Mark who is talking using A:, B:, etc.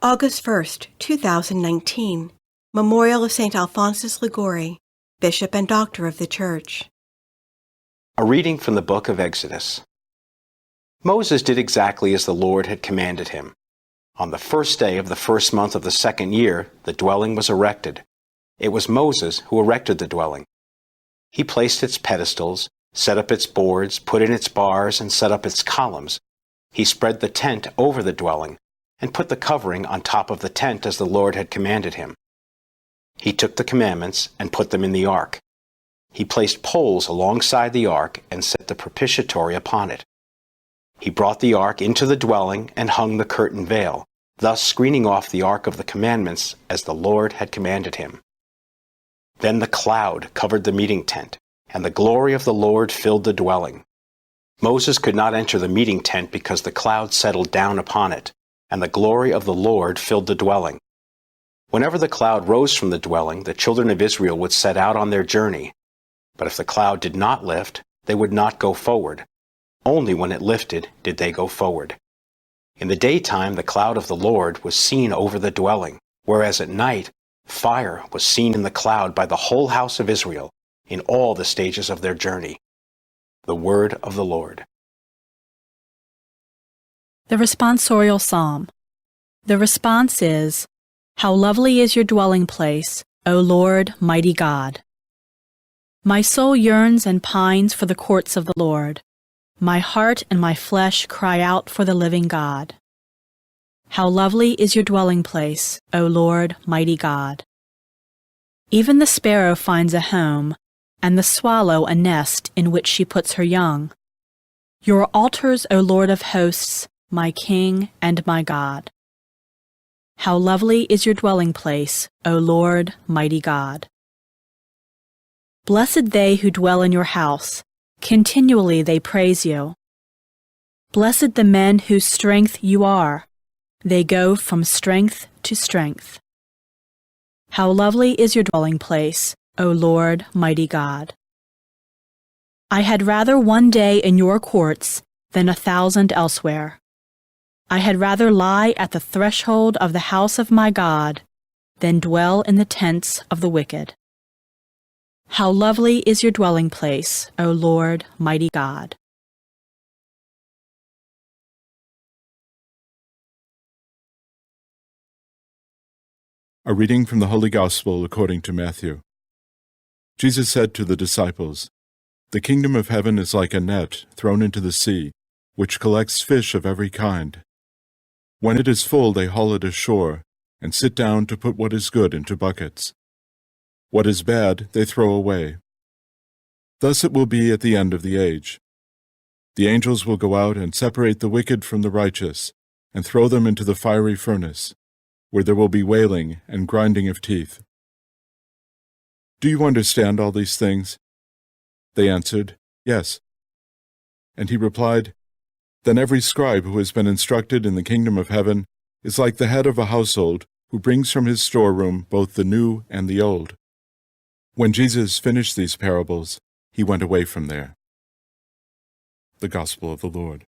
A: August 1st, 2019. Memorial of St. Alphonsus Liguori, Bishop and Doctor of the Church.
B: A reading from the book of Exodus. Moses did exactly as the Lord had commanded him. On the first day of the first month of the second year, the dwelling was erected. It was Moses who erected the dwelling. He placed its pedestals, set up its boards, put in its bars, and set up its columns. He spread the tent over the dwelling, and put the covering on top of the tent as the Lord had commanded him. He took the commandments and put them in the ark. He placed poles alongside the ark and set the propitiatory upon it. He brought the ark into the dwelling and hung the curtain veil, thus screening off the ark of the commandments as the Lord had commanded him. Then the cloud covered the meeting tent, and the glory of the Lord filled the dwelling. Moses could not enter the meeting tent because the cloud settled down upon it, and the glory of the Lord filled the dwelling. Whenever the cloud rose from the dwelling, the children of Israel would set out on their journey. But if the cloud did not lift, they would not go forward. Only when it lifted did they go forward. In the daytime the cloud of the Lord was seen over the dwelling, whereas at night fire was seen in the cloud by the whole house of Israel, in all the stages of their journey. The word of the Lord.
C: The responsorial psalm. The response is, "How lovely is your dwelling place, O Lord, mighty God." My soul yearns and pines for the courts of the Lord. My heart and my flesh cry out for the living God. How lovely is your dwelling place, O Lord, mighty God. Even the sparrow finds a home, and the swallow a nest in which she puts her young. Your altars, O Lord of hosts, my King and my God. How lovely is your dwelling place, O Lord, mighty God. Blessed they who dwell in your house, continually they praise you. Blessed the men whose strength you are, they go from strength to strength. How lovely is your dwelling place, O Lord, mighty God. I had rather one day in your courts than 1,000 elsewhere. I had rather lie at the threshold of the house of my God than dwell in the tents of the wicked. How lovely is your dwelling place, O Lord, mighty God.
D: A reading from the Holy Gospel according to Matthew. Jesus said to the disciples, "The kingdom of heaven is like a net thrown into the sea, which collects fish of every kind. When it is full, they haul it ashore, and sit down to put what is good into buckets. What is bad, they throw away. Thus it will be at the end of the age. The angels will go out and separate the wicked from the righteous, and throw them into the fiery furnace, where there will be wailing and grinding of teeth." "Do you understand all these things?" They answered, "Yes." And he replied, "Then every scribe who has been instructed in the kingdom of heaven is like the head of a household who brings from his storeroom both the new and the old." When Jesus finished these parables, he went away from there. The Gospel of the Lord.